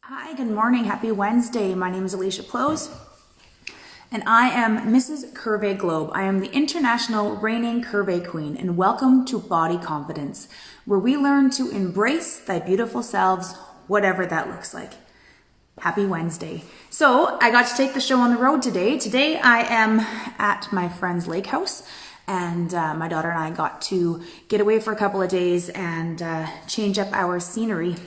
Hi, good morning. Happy Wednesday. My name is Alicia Plosz, and I am Mrs. Curvy Globe. I am the international reigning curvy queen, and welcome to Body Confidence, where we learn to embrace thy beautiful selves, whatever that looks like. Happy Wednesday. So I got to take the show on the road today. Today I am at my friend's lake house, and my daughter and I got to get away for a couple of days and change up our scenery,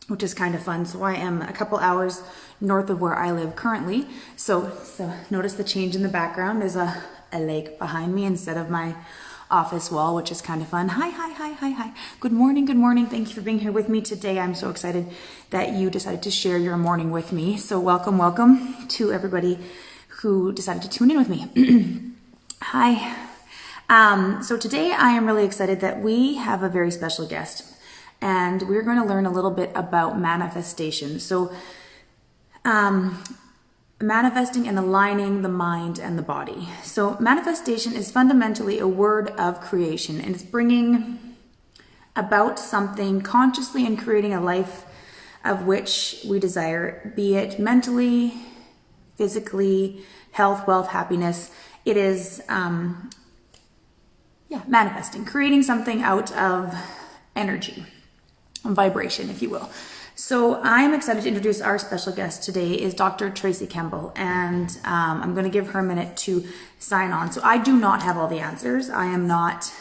which is kind of fun. So I am a couple hours north of where I live currently. So notice the change in the background. There's a lake behind me instead of my office wall, which is kind of fun. Hi. Good morning. Thank you for being here with me today. I'm so excited that you decided to share your morning with me. So welcome to everybody who decided to tune in with me. Hi. So today I am really excited that we have a very special guest. And we're going to learn a little bit about manifestation. So manifesting and aligning the mind and the body. So manifestation is fundamentally a word of creation, and it's bringing about something consciously and creating a life of which we desire, be it mentally, physically, health, wealth, happiness. It is manifesting, creating something out of energy. Vibration, if you will. So I'm excited to introduce our special guest today is Dr. Tracy Campbell, and I'm going to give her a minute to sign on. So I do not have all the answers. I am not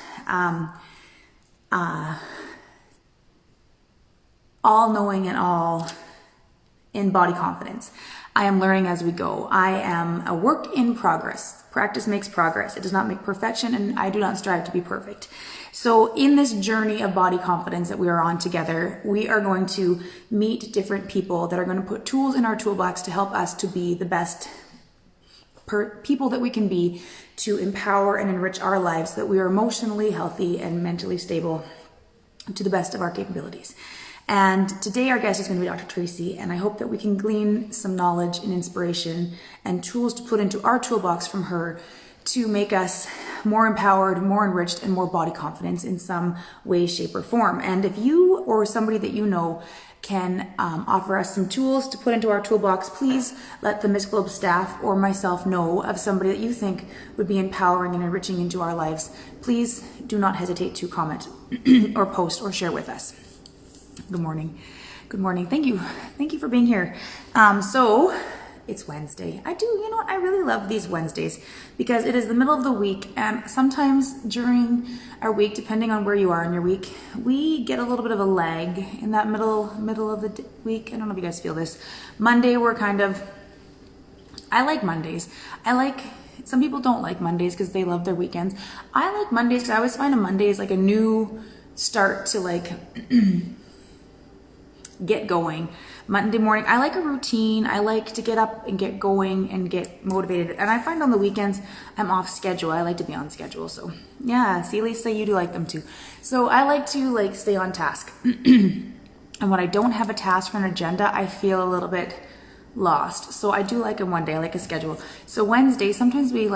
all-knowing and all in body confidence. I am learning as we go. I am a work in progress. Practice makes progress. It does not make perfection, and I do not strive to be perfect. So in this journey of body confidence that we are on together, we are going to meet different people that are going to put tools in our toolbox to help us to be the best people that we can be, to empower and enrich our lives so that we are emotionally healthy and mentally stable to the best of our capabilities. And today our guest is going to be Dr. Tracy, and I hope that we can glean some knowledge and inspiration and tools to put into our toolbox from her to make us more empowered, more enriched, and more body confidence in some way, shape, or form. And if you or somebody that you know can offer us some tools to put into our toolbox, please let the Miss Globe staff or myself know of somebody that you think would be empowering and enriching into our lives. Please do not hesitate to comment or post or share with us. Good morning. Thank you for being here. So it's Wednesday. I really love these Wednesdays because it is the middle of the week, and sometimes during our week, depending on where you are in your week, we get a little bit of a lag in that middle of the week. I don't know if you guys feel this. Monday, I like Mondays. Some people don't like Mondays because they love their weekends. I like Mondays because I always find a Monday is like a new start to get going. Monday morning, I like a routine. I like to get up and get going and get motivated. And I find on the weekends, I'm off schedule. I like to be on schedule. So yeah, see, Lisa, you do like them too. So I like to stay on task. And when I don't have a task or an agenda, I feel a little bit lost. So I do like a one day, I like a schedule. So Wednesday, sometimes we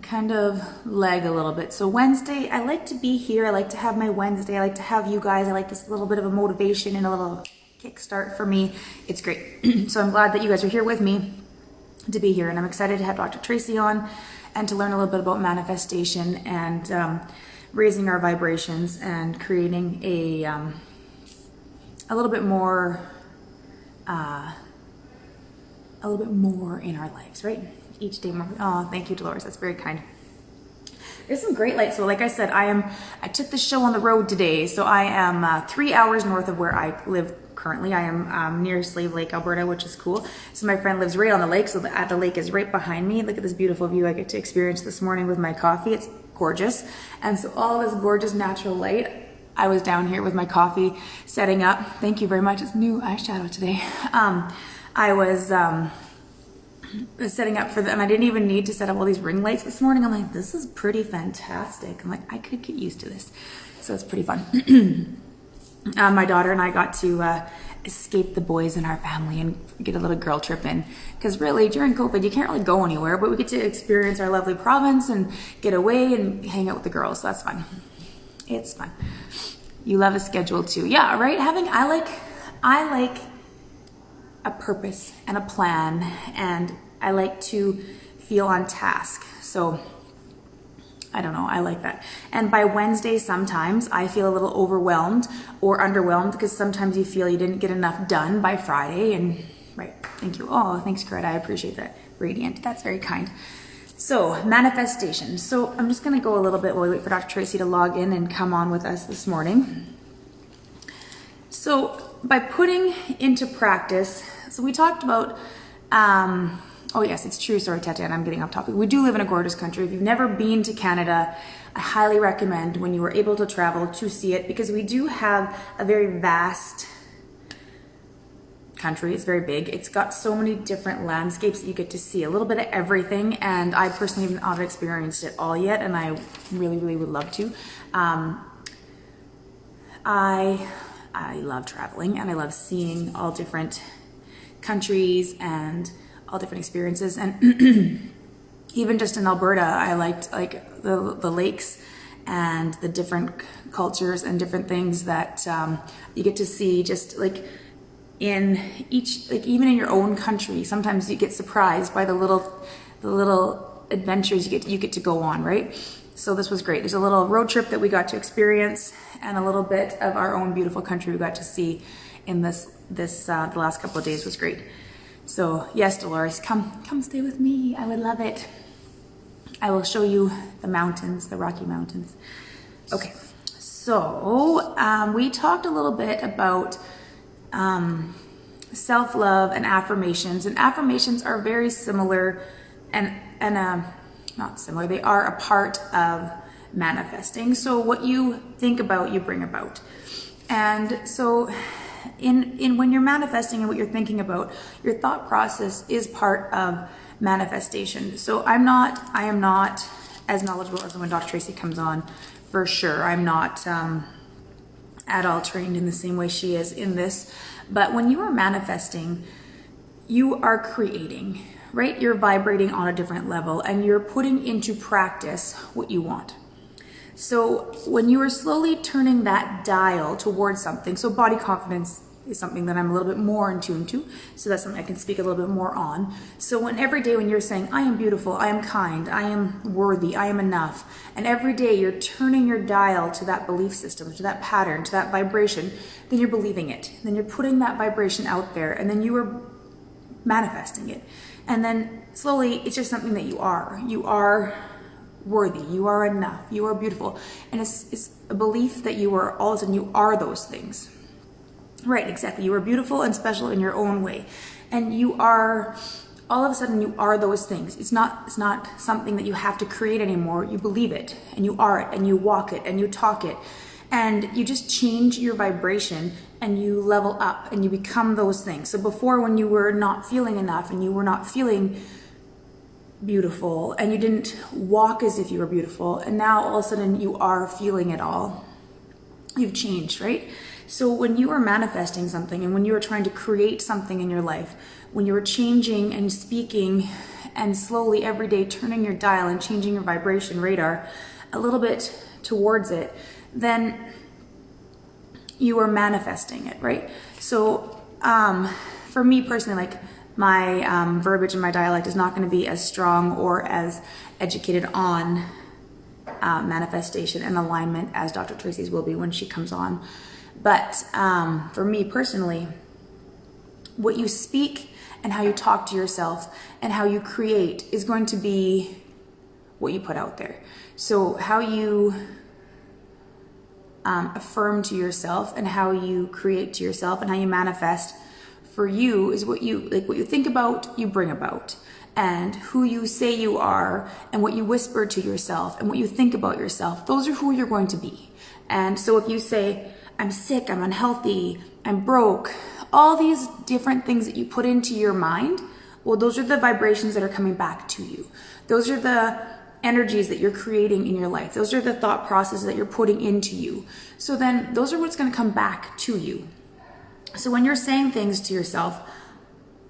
kind of lag a little bit. So Wednesday, I like to be here. I like to have my Wednesday. I like to have you guys. I like this little bit of a motivation and a little kickstart for me. It's great. So I'm glad that you guys are here with me to be here. And I'm excited to have Dr. Tracy on and to learn a little bit about manifestation and raising our vibrations and creating a little bit more in our lives, right? Each day more. Oh, thank you, Dolores. That's very kind. There's some great lights. So like I said, I took the show on the road today. So I am 3 hours north of where I live currently. I am near Slave Lake, Alberta, which is cool. So my friend lives right on the lake. So the lake is right behind me. Look at this beautiful view I get to experience this morning with my coffee. It's gorgeous. And so all this gorgeous natural light. I was down here with my coffee setting up. Thank you very much. It's new eyeshadow today. I was setting up for and I didn't even need to set up all these ring lights this morning. I'm like, this is pretty fantastic. I'm like, I could get used to this. So it's pretty fun. My daughter and I got to escape the boys in our family and get a little girl trip in. Because really, during COVID, you can't really go anywhere, but we get to experience our lovely province and get away and hang out with the girls. So that's fun. It's fun. You love a schedule too. Yeah, right? I like a purpose and a plan, and I like to feel on task. So I don't know, I like that. And by Wednesday, sometimes I feel a little overwhelmed or underwhelmed, because sometimes you feel you didn't get enough done by Friday. And right, thank you. Oh, thanks, Greta. I appreciate that. Radiant, that's very kind. So manifestation. So I'm just gonna go a little bit while we wait for Dr. Tracy to log in and come on with us this morning. So by putting into practice, so we talked about, oh yes, it's true. Sorry, Tatiana, I'm getting off topic. We do live in a gorgeous country. If you've never been to Canada, I highly recommend, when you are able to travel, to see it, because we do have a very vast country. It's very big. It's got so many different landscapes that you get to see, a little bit of everything. And I personally haven't experienced it all yet, and I really, really would love to. I love traveling, and I love seeing all different countries and all different experiences. And even just in Alberta, I liked like the lakes and the different cultures and different things that you get to see, just like in each, like even in your own country. Sometimes you get surprised by the little adventures you get to go on, right? So this was great. There's a little road trip that we got to experience, and a little bit of our own beautiful country we got to see in the last couple of days. Was great. So yes, Dolores, come stay with me. I would love it. I will show you the mountains, the Rocky Mountains. Okay, so we talked a little bit about self-love and affirmations. And affirmations are very similar and not similar, they are a part of manifesting. So what you think about, you bring about. And so in when you're manifesting and what you're thinking about, your thought process is part of manifestation. So I am not as knowledgeable as when Dr. Tracy comes on, for sure. I'm not at all trained in the same way she is in this. But when you are manifesting, you are creating, right? You're vibrating on a different level, and you're putting into practice what you want. So when you are slowly turning that dial towards something, so body confidence is something that I'm a little bit more in tune to. So that's something I can speak a little bit more on. So when every day when you're saying, I am beautiful, I am kind, I am worthy, I am enough, and every day you're turning your dial to that belief system, to that pattern, to that vibration, then you're believing it. Then you're putting that vibration out there, and then you are manifesting it. And then slowly it's just something that you are. You are worthy, you are enough, you are beautiful. And it's a belief that you are, all of a sudden you are those things. Right, exactly. You are beautiful and special in your own way. And you are, all of a sudden you are those things. It's not something that you have to create anymore. You believe it, and you are it, and you walk it, and you talk it. And you just change your vibration, and you level up, and you become those things. So before, when you were not feeling enough, and you were not feeling beautiful, and you didn't walk as if you were beautiful, and now all of a sudden you are feeling it all. You've changed, right? So when you are manifesting something, and when you are trying to create something in your life, when you are changing and speaking and slowly every day turning your dial and changing your vibration radar a little bit towards it, then you are manifesting it, right? So for me personally, like my verbiage and my dialect is not going to be as strong or as educated on manifestation and alignment as Dr. Tracy's will be when she comes on. But for me personally, what you speak and how you talk to yourself and how you create is going to be what you put out there. So how you affirm to yourself and how you create to yourself and how you manifest for you is what you think about, you bring about. And who you say you are and what you whisper to yourself and what you think about yourself, those are who you're going to be. And so if you say, I'm sick, I'm unhealthy, I'm broke, all these different things that you put into your mind, well, those are the vibrations that are coming back to you. Those are the energies that you're creating in your life. Those are the thought processes that you're putting into you. So then those are what's going to come back to you. So when you're saying things to yourself,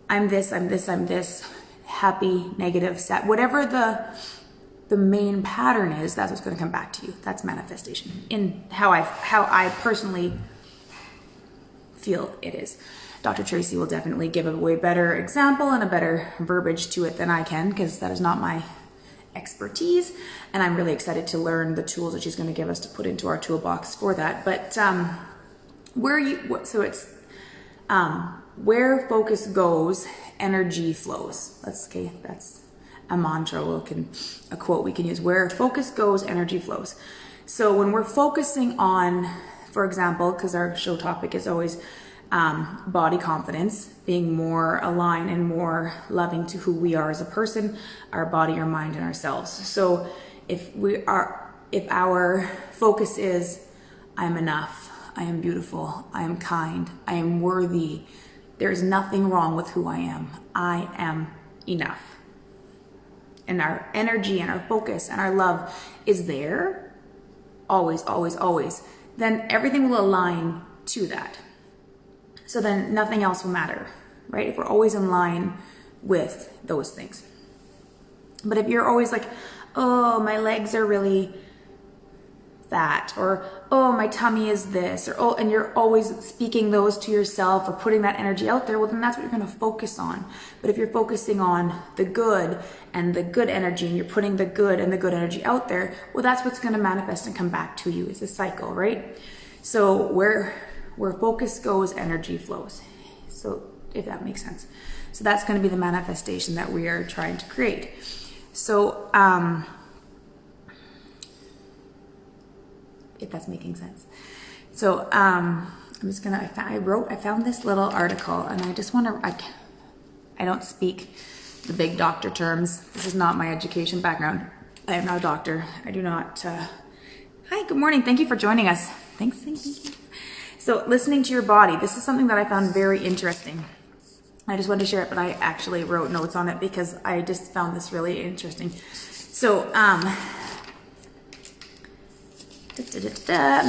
I'm this, I'm this, I'm this, happy, negative, sad, whatever the main pattern is, that's what's going to come back to you. That's manifestation in how I personally feel it is. Dr. Tracy will definitely give a way better example and a better verbiage to it than I can, because that is not my expertise, and I'm really excited to learn the tools that she's going to give us to put into our toolbox for that. But where focus goes, energy flows. That's a mantra, a quote we can use. Where focus goes, energy flows. So when we're focusing on, for example, because our show topic is always body confidence, being more aligned and more loving to who we are as a person, our body, our mind, and ourselves. So if our focus is, I'm enough, I am beautiful, I am kind, I am worthy, there's nothing wrong with who I am enough, and our energy and our focus and our love is there, always, always, always, then everything will align to that. So then nothing else will matter, right? If we're always in line with those things. But if you're always like, oh, my legs are really fat, or oh, my tummy is this, or oh, and you're always speaking those to yourself or putting that energy out there, well, then that's what you're going to focus on. But if you're focusing on the good and the good energy, and you're putting the good and the good energy out there, well, that's what's going to manifest and come back to you. It's a cycle, right? So where focus goes, energy flows. So if that makes sense. So that's going to be the manifestation that we are trying to create. So if that's making sense. So I'm just gonna, I found this little article, and I just want to, I don't speak the big doctor terms. This is not my education background. I am not a doctor. I do not, hi, good morning. Thank you for joining us. Thanks. So listening to your body, this is something that I found very interesting. I just wanted to share it, but I actually wrote notes on it because I just found this really interesting. So,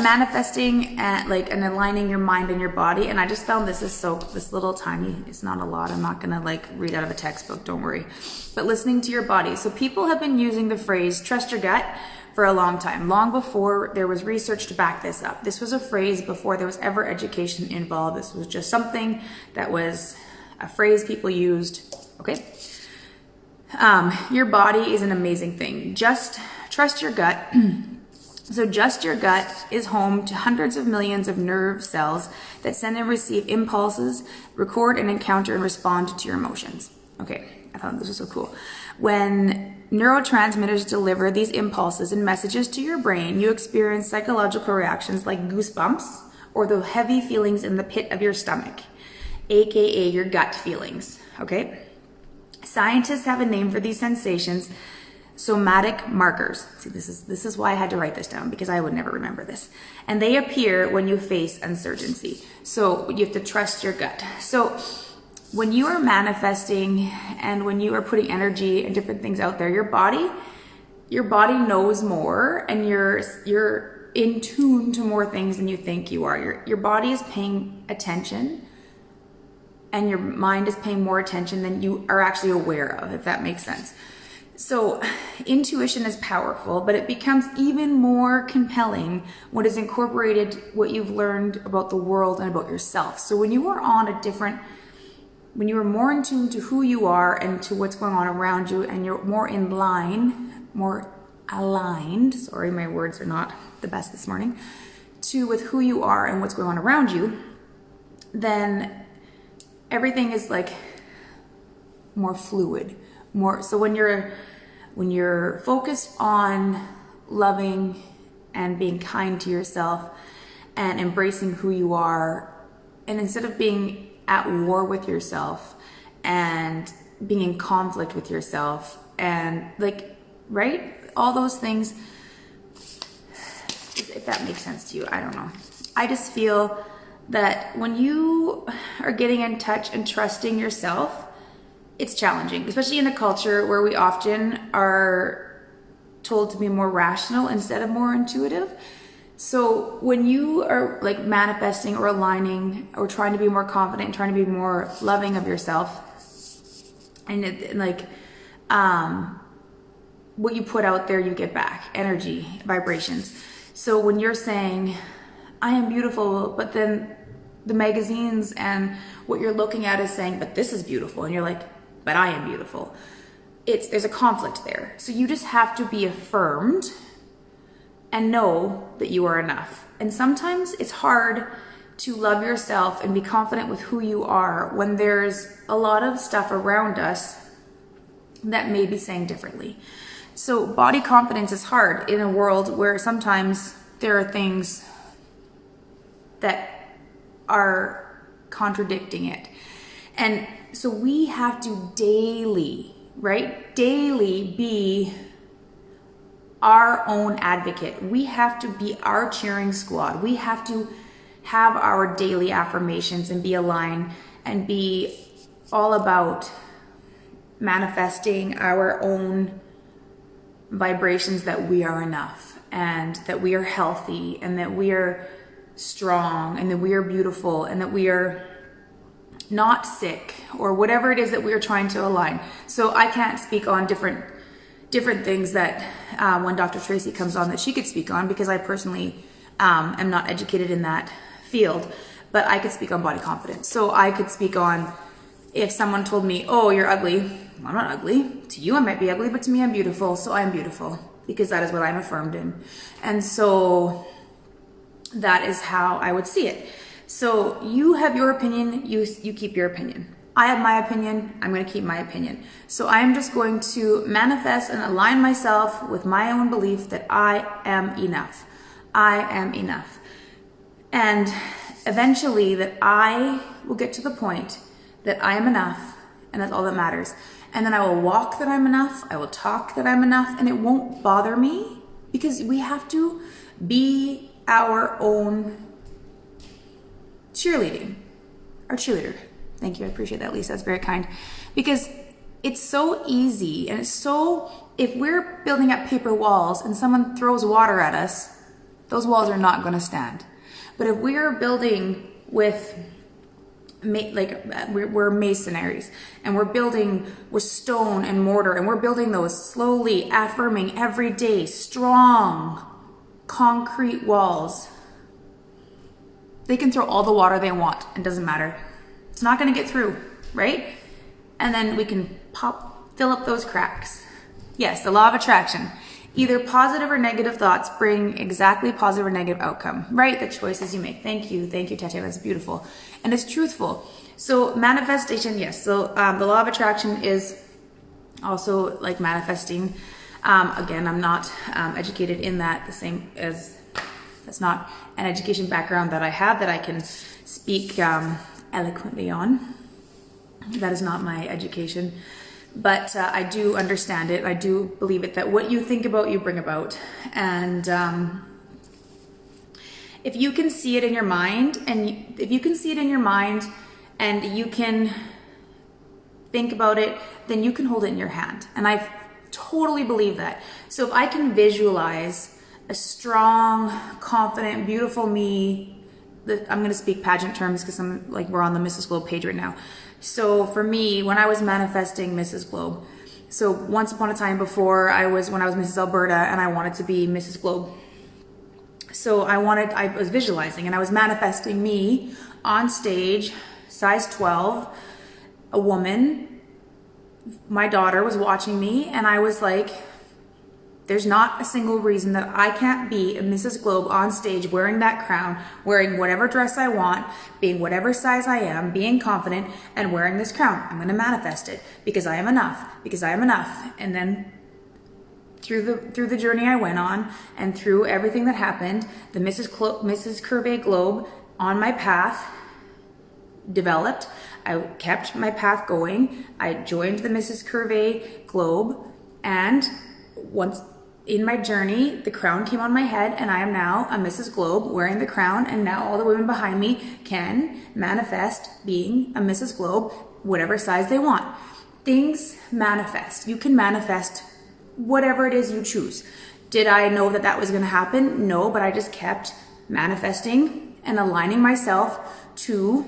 manifesting and aligning your mind and your body. And I just found this little tiny, it's not a lot. I'm not going to read out of a textbook, don't worry. But listening to your body. So people have been using the phrase, trust your gut, for a long time, long before there was research to back this up. This was a phrase before there was ever education involved. This was just something that was a phrase people used, okay? Your body is an amazing thing. Just trust your gut. So just your gut is home to hundreds of millions of nerve cells that send and receive impulses, record and encounter and respond to your emotions. Okay, I thought this was so cool. When neurotransmitters deliver these impulses and messages to your brain, you experience psychological reactions like goosebumps or the heavy feelings in the pit of your stomach, aka your gut feelings, okay? Scientists have a name for these sensations, somatic markers. See, this is why I had to write this down, because I would never remember this. And they appear when you face uncertainty. So you have to trust your gut. So when you are manifesting and when you are putting energy and different things out there, your body knows more, and you're in tune to more things than you think you are. Your body is paying attention, and your mind is paying more attention than you are actually aware of, if that makes sense. So intuition is powerful, but it becomes even more compelling when it's incorporated what you've learned about the world and about yourself. So when you are when you are more in tune to who you are and to what's going on around you, and you're more in line, more aligned, sorry, my words are not the best this morning, with who you are and what's going on around you, then everything is more fluid. So when you're focused on loving and being kind to yourself and embracing who you are, and instead of being at war with yourself and being in conflict with yourself and right, all those things, if that makes sense to you, I don't know. I just feel that when you are getting in touch and trusting yourself, it's challenging, especially in a culture where we often are told to be more rational instead of more intuitive. So when you are manifesting or aligning or trying to be more confident and trying to be more loving of yourself, and what you put out there, you get back energy, vibrations. So when you're saying, I am beautiful, but then the magazines and what you're looking at is saying, but this is beautiful. And you're like, but I am beautiful. There's a conflict there. So you just have to be affirmed and know that you are enough. And sometimes it's hard to love yourself and be confident with who you are when there's a lot of stuff around us that may be saying differently. So body confidence is hard in a world where sometimes there are things that are contradicting it. And so we have to daily be our own advocate. We have to be our cheering squad. We have to have our daily affirmations and be aligned and be all about manifesting our own vibrations that we are enough and that we are healthy and that we are strong and that we are beautiful and that we are not sick or whatever it is that we are trying to align. So I can't speak on different things that when Dr. Tracy comes on that she could speak on, because I personally am not educated in that field, but I could speak on body confidence. So I could speak on if someone told me, oh, you're ugly. Well, I'm not ugly. To you, I might be ugly, but to me, I'm beautiful. So I am beautiful because that is what I'm affirmed in. And so that is how I would see it. So you have your opinion, you keep your opinion. I have my opinion, I'm going to keep my opinion. So I am just going to manifest and align myself with my own belief that I am enough. I am enough. And eventually that I will get to the point that I am enough, and that's all that matters. And then I will walk that I'm enough, I will talk that I'm enough, and it won't bother me, because we have to be our own cheerleader. Thank you, I appreciate that, Lisa, that's very kind. Because it's so easy, and it's so, if we're building up paper walls and someone throws water at us, those walls are not gonna stand. But if we are building with, we're masonaries, and we're building with stone and mortar, and we're building those slowly, affirming every day, strong, concrete walls, they can throw all the water they want. It doesn't matter. It's not going to get through, right? And then we can fill up those cracks. Yes, the law of attraction. Either positive or negative thoughts bring exactly positive or negative outcome, right? The choices you make. Thank you, Tatiana. That's beautiful. And it's truthful. So manifestation, yes. So the law of attraction is also like manifesting. Again, I'm not educated in that, the same as, that's not an education background that I have that I can speak eloquently on. That is not my education. But I do understand it. I do believe it, that what you think about, you bring about. And if you can see it in your mind, and you can think about it, then you can hold it in your hand. And I totally believe that. So if I can visualize a strong, confident, beautiful me, I'm going to speak pageant terms because I'm like, we're on the Mrs. Globe page right now. So for me, when I was manifesting Mrs. Globe, so once upon a time before when I was Mrs. Alberta and I wanted to be Mrs. Globe. So I was visualizing and I was manifesting me on stage, size 12, a woman. My daughter was watching me and I was like, there's not a single reason that I can't be a Mrs. Globe on stage wearing that crown, wearing whatever dress I want, being whatever size I am, being confident, and wearing this crown. I'm going to manifest it because I am enough, because I am enough. And then through the journey I went on and through everything that happened, the Mrs. Curvey Globe on my path developed. I kept my path going. I joined the Mrs. Curvey Globe, and once in my journey, the crown came on my head, and I am now a Mrs. Globe wearing the crown, and now all the women behind me can manifest being a Mrs. Globe, whatever size they want. Things manifest. You can manifest whatever it is you choose. Did I know that that was going to happen? No, but I just kept manifesting and aligning myself to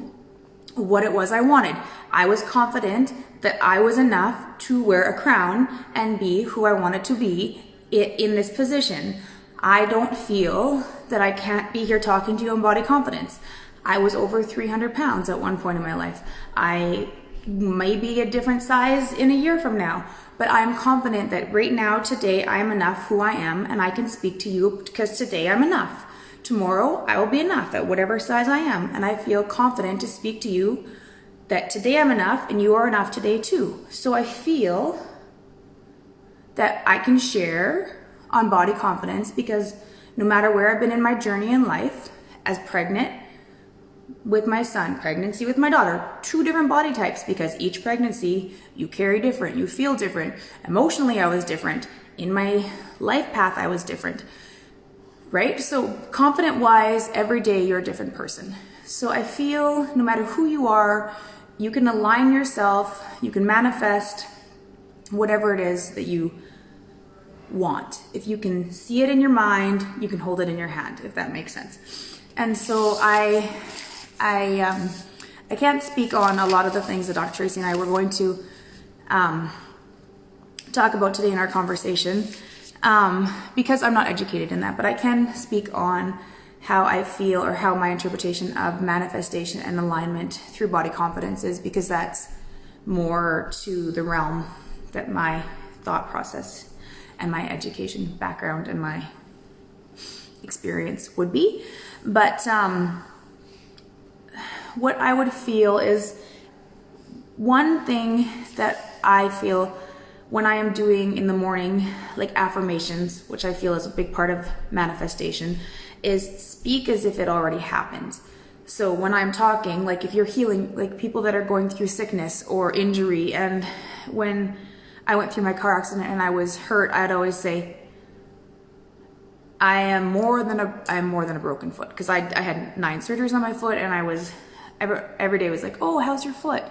what it was I wanted. I was confident that I was enough to wear a crown and be who I wanted to be in this position. I don't feel that I can't be here talking to you on body confidence. I was over 300 pounds at one point in my life. I may be a different size in a year from now, but I'm confident that right now, today, I am enough who I am, and I can speak to you because today I'm enough. Tomorrow, I will be enough at whatever size I am, and I feel confident to speak to you that today I'm enough and you are enough today too. So I feel that I can share on body confidence because no matter where I've been in my journey in life, as pregnant with my son, pregnancy with my daughter, 2 different body types because each pregnancy you carry different, you feel different. Emotionally, I was different. In my life path, I was different, right? So confident wise, every day you're a different person. So I feel no matter who you are, you can align yourself, you can manifest whatever it is that you want. If you can see it in your mind, you can hold it in your hand, if that makes sense. And so I can't speak on a lot of the things that Dr. Tracy and I were going to talk about today in our conversation because I'm not educated in that, but I can speak on how I feel or how my interpretation of manifestation and alignment through body confidence is, because that's more to the realm that my thought process and my education background and my experience would be. But what I would feel is one thing that I feel when I am doing in the morning, like affirmations, which I feel is a big part of manifestation, is speak as if it already happened. So when I'm talking, like if you're healing, like people that are going through sickness or injury, and when I went through my car accident and I was hurt, I'd always say, I am more than a broken foot, because I had 9 surgeries on my foot, and I was every day was like, oh, how's your foot?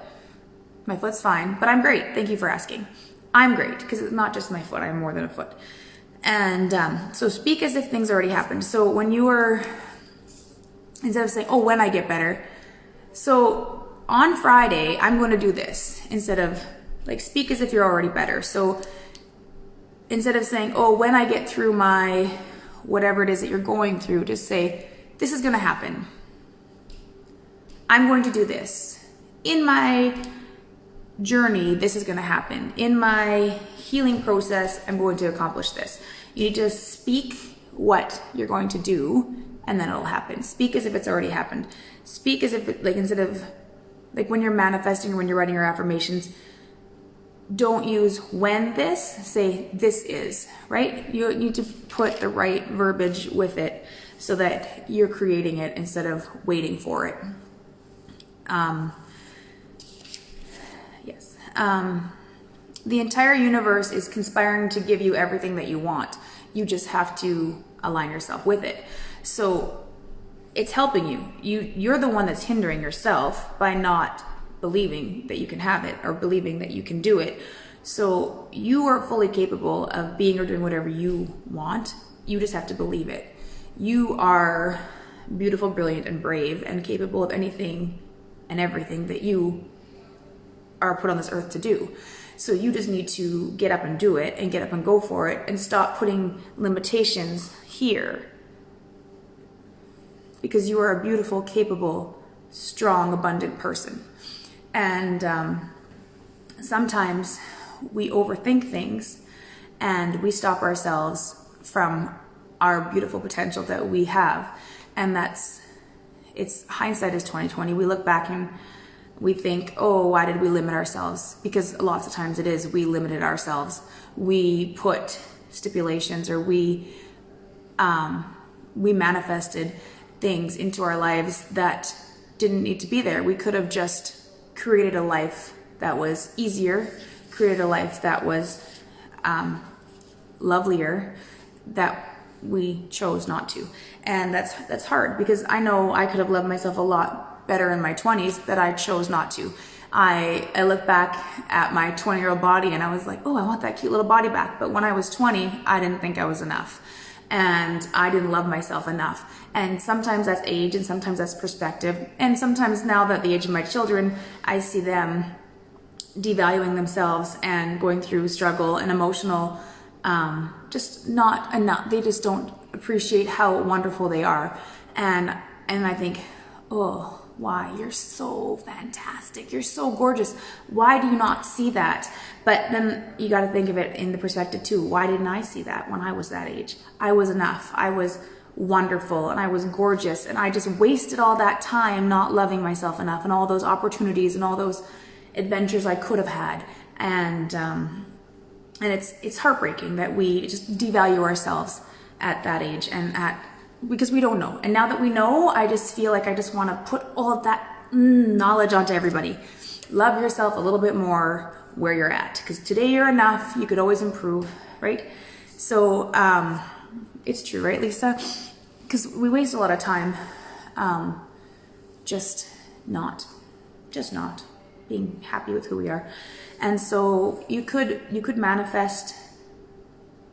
My foot's fine, but I'm great. Thank you for asking. I'm great, because it's not just my foot. I'm more than a foot. And so speak as if things already happened. So when you were, instead of saying, oh, when I get better. So on Friday, I'm going to do this, instead of like speak as if you're already better. So instead of saying, oh, when I get through my whatever it is that you're going through, just say, this is going to happen. I'm going to do this. In my journey, this is going to happen. In my healing process, I'm going to accomplish this. You just speak what you're going to do, and then it'll happen. Speak as if it's already happened. Speak as if, like, instead of, like when you're manifesting or when you're writing your affirmations, don't use when this, say this is, right? You need to put the right verbiage with it so that you're creating it instead of waiting for it. Yes. The entire universe is conspiring to give you everything that you want. You just have to align yourself with it. So it's helping you. You're the one that's hindering yourself by not believing that you can have it or believing that you can do it. So you are fully capable of being or doing whatever you want. You just have to believe it. You are beautiful, brilliant, and brave, and capable of anything and everything that you are put on this earth to do. So you just need to get up and do it, and get up and go for it, and stop putting limitations here. Because you are a beautiful, capable, strong, abundant person. And sometimes we overthink things and we stop ourselves from our beautiful potential that we have. And it's hindsight is 20/20. We look back and we think, oh, why did we limit ourselves? Because lots of times it is we limited ourselves. We put stipulations, or we manifested things into our lives that didn't need to be there. We could have just created a life that was easier, created a life that was lovelier, that we chose not to. And that's hard, because I know I could have loved myself a lot better in my 20s that I chose not to. I look back at my 20-year-old body and I was like, oh, I want that cute little body back. But when I was 20, I didn't think I was enough. And I didn't love myself enough. And sometimes that's age, and sometimes that's perspective. And sometimes now that the age of my children, I see them devaluing themselves and going through struggle and emotional, just not enough. They just don't appreciate how wonderful they are. And I think, oh, why? You're so fantastic. You're so gorgeous. Why do you not see that? But then you got to think of it in the perspective too. Why didn't I see that when I was that age? I was enough. I was wonderful and I was gorgeous, and I just wasted all that time not loving myself enough, and all those opportunities and all those adventures I could have had. And it's heartbreaking that we just devalue ourselves at that age, and because we don't know. And now that we know, I just feel like I just want to put all of that knowledge onto everybody. Love yourself a little bit more where you're at, because today you're enough. You could always improve, right? So it's true, right, Lisa? Because we waste a lot of time just not being happy with who we are. And so you could manifest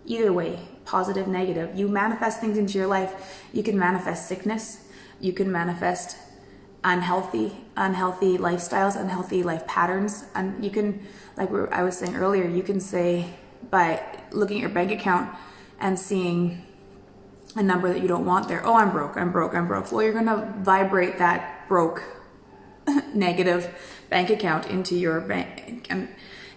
either way, positive, negative. You manifest things into your life. You can manifest sickness. You can manifest unhealthy lifestyles, unhealthy life patterns. And you can, like I was saying earlier, you can say by looking at your bank account and seeing a number that you don't want there, oh, I'm broke. Well, you're going to vibrate that broke negative bank account into your bank, and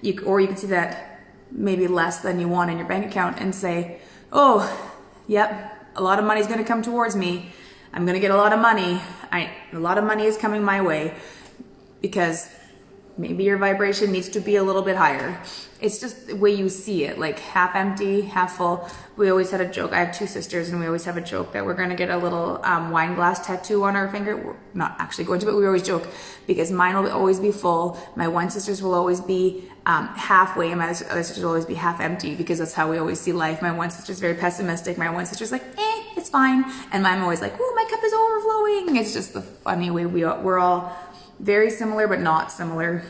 you can see that maybe less than you want in your bank account and say, oh, yep, a lot of money is going to come towards me. I'm going to get a lot of money. A lot of money is coming my way, because maybe your vibration needs to be a little bit higher. It's just the way you see it, like half empty, half full. We always had a joke. I have two sisters, and we always have a joke that we're going to get a little wine glass tattoo on our finger. We're not actually going to, but we always joke, because mine will always be full. My one sister's will always be halfway, and my other sister's will always be half empty, because that's how we always see life. My one sister's very pessimistic. My one sister's like, it's fine. And I'm always like, oh, my cup is overflowing. It's just the funny way we're all very similar, but not similar.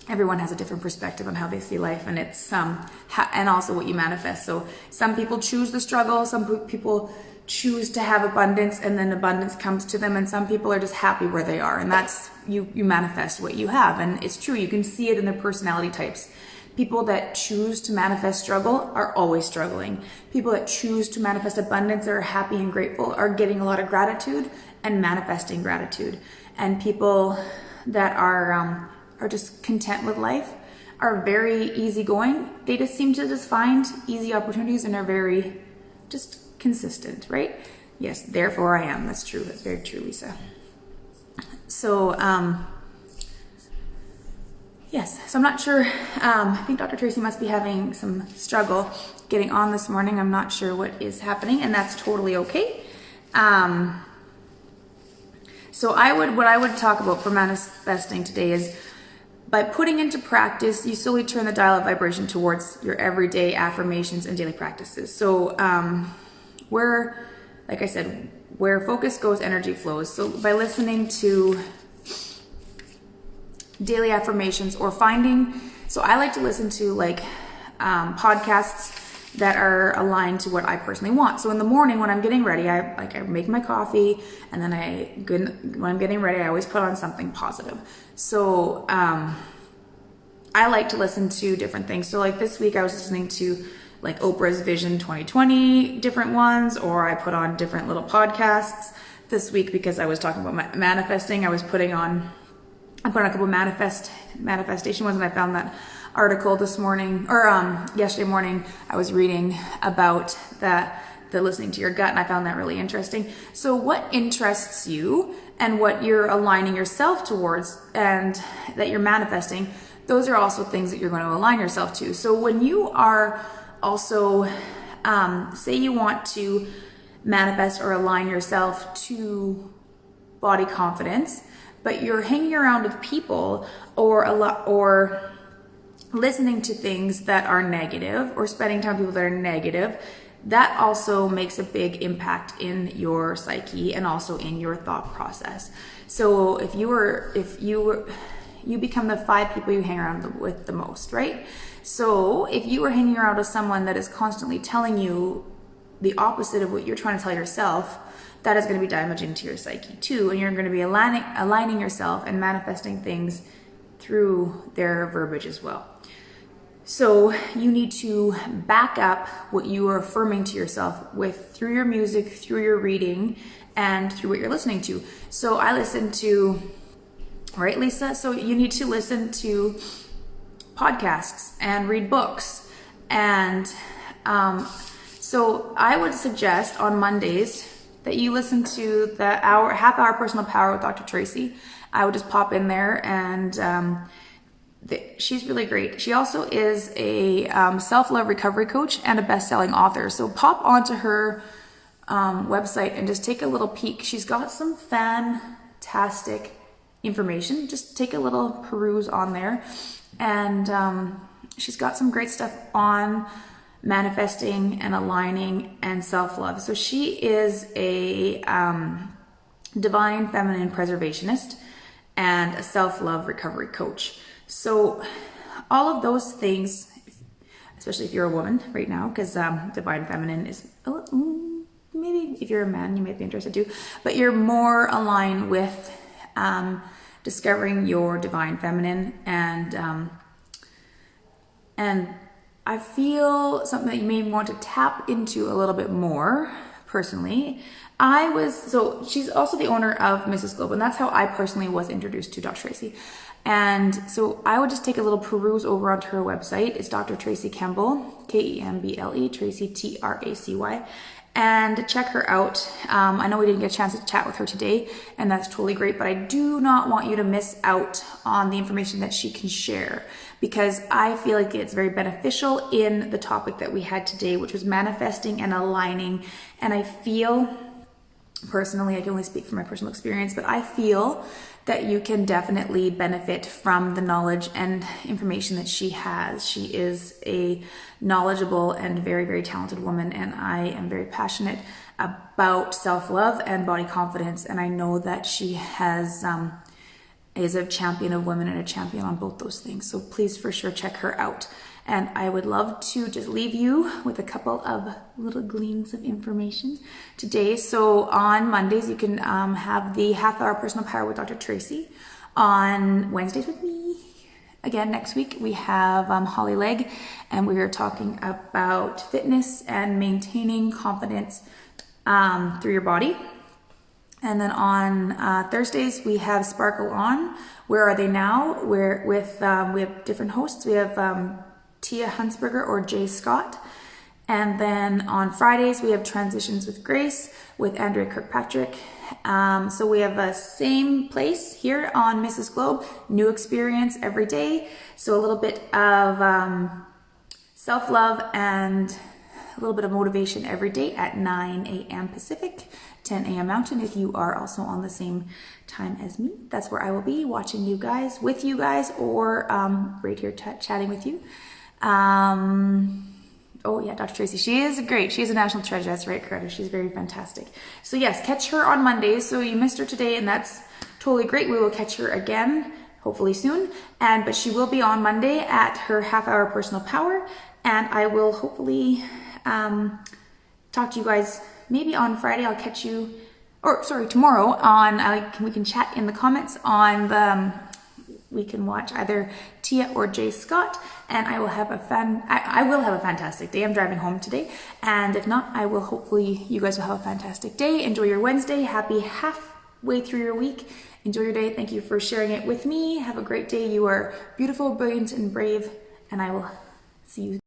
Everyone has a different perspective on how they see life, and it's and also what you manifest. So some people choose the struggle, some people choose to have abundance, and then abundance comes to them, and some people are just happy where they are, and that's you manifest what you have. And it's true, you can see it in their personality types. People that choose to manifest struggle are always struggling. People that choose to manifest abundance, are happy and grateful, are getting a lot of gratitude and manifesting gratitude. And people that are just content with life, are very easygoing. They just seem to just find easy opportunities and are very just consistent, right? Yes, therefore I am. That's true. That's very true, Lisa. So, yes. So I'm not sure. I think Dr. Tracy must be having some struggle getting on this morning. I'm not sure what is happening, and that's totally okay. So what I would talk about for manifesting today is, by putting into practice, you slowly turn the dial of vibration towards your everyday affirmations and daily practices. So like I said, where focus goes, energy flows. So by listening to daily affirmations or so I like to listen to podcasts that are aligned to what I personally want. So in the morning when I'm getting ready, I make my coffee, and then when I'm getting ready, I always put on something positive. So I like to listen to different things. So like this week I was listening to like Oprah's Vision 2020, different ones, or I put on different little podcasts this week because I was talking about manifesting. I put on a couple of manifestation ones, and I found that article this morning, or yesterday morning, I was reading about the listening to your gut, and I found that really interesting. So what interests you and what you're aligning yourself towards and that you're manifesting, those are also things that you're going to align yourself to. So when you are also, say you want to manifest or align yourself to body confidence, but you're hanging around with people or listening to things that are negative, or spending time with people that are negative, that also makes a big impact in your psyche and also in your thought process. So if you become the 5 people you hang around with the most, right? So if you are hanging around with someone that is constantly telling you the opposite of what you're trying to tell yourself, that is going to be damaging to your psyche too, and you're going to be aligning yourself and manifesting things through their verbiage as well. So you need to back up what you are affirming to yourself through your music, through your reading, and through what you're listening to. So I listen to, right, Lisa? So you need to listen to podcasts and read books. And so I would suggest on Mondays that you listen to the half hour personal power with Dr. Tracy. I would just pop in there, and she's really great. She also is a self-love recovery coach and a best-selling author. So pop onto her website and just take a little peek. She's got some fantastic information. Just take a little peruse on there, and she's got some great stuff on manifesting and aligning and self-love. So she is a divine feminine preservationist and a self-love recovery coach. So all of those things, especially if you're a woman right now, because divine feminine is maybe if you're a man you might be interested too, but you're more aligned with discovering your divine feminine, and I feel something that you may want to tap into a little bit more personally. So she's also the owner of Mrs. Globe, and that's how I personally was introduced to Dr. Tracy. And so I would just take a little peruse over onto her website. It's Dr. Tracy Campbell, K-E-M-B-L-E, Tracy, T-R-A-C-Y, and check her out. I know we didn't get a chance to chat with her today, and that's totally great, but I do not want you to miss out on the information that she can share, because I feel like it's very beneficial in the topic that we had today, which was manifesting and aligning. And I feel, personally, I can only speak from my personal experience, but I feel that you can definitely benefit from the knowledge and information that she has. She is a knowledgeable and very, very talented woman, and I am very passionate about self-love and body confidence, and I know that she is a champion of women and a champion on both those things. So please for sure check her out. And I would love to just leave you with a couple of little gleans of information today. So on Mondays, you can have the half hour personal power with Dr. Tracy. On Wednesdays with me. Again, next week we have Holly Legg, and we are talking about fitness and maintaining confidence through your body. And then on Thursdays, we have Sparkle On. Where Are They Now? We have different hosts. We have Tia Hunsberger or Jay Scott. And then on Fridays, we have Transitions with Grace with Andrea Kirkpatrick. So we have a same place here on Mrs. Globe, new experience every day. So a little bit of self-love and a little bit of motivation every day at 9 a.m. Pacific, 10 a.m. Mountain. If you are also on the same time as me, that's where I will be watching you guys, with you guys, or right here chatting with you. Oh yeah, Dr. Tracy, she is great. She is a national treasure. That's right, Coretta. She's very fantastic. So yes, catch her on Mondays. So you missed her today, and that's totally great. We will catch her again, hopefully soon. But she will be on Monday at her half hour personal power, and I will hopefully talk to you guys maybe on Friday. I'll catch you, or sorry, tomorrow on, we can chat in the comments on we can watch either Tia or Jay Scott, and I will have I will have a fantastic day. I'm driving home today, and if not, hopefully you guys will have a fantastic day. Enjoy your Wednesday. Happy halfway through your week. Enjoy your day. Thank you for sharing it with me. Have a great day. You are beautiful, brilliant, and brave, and I will see you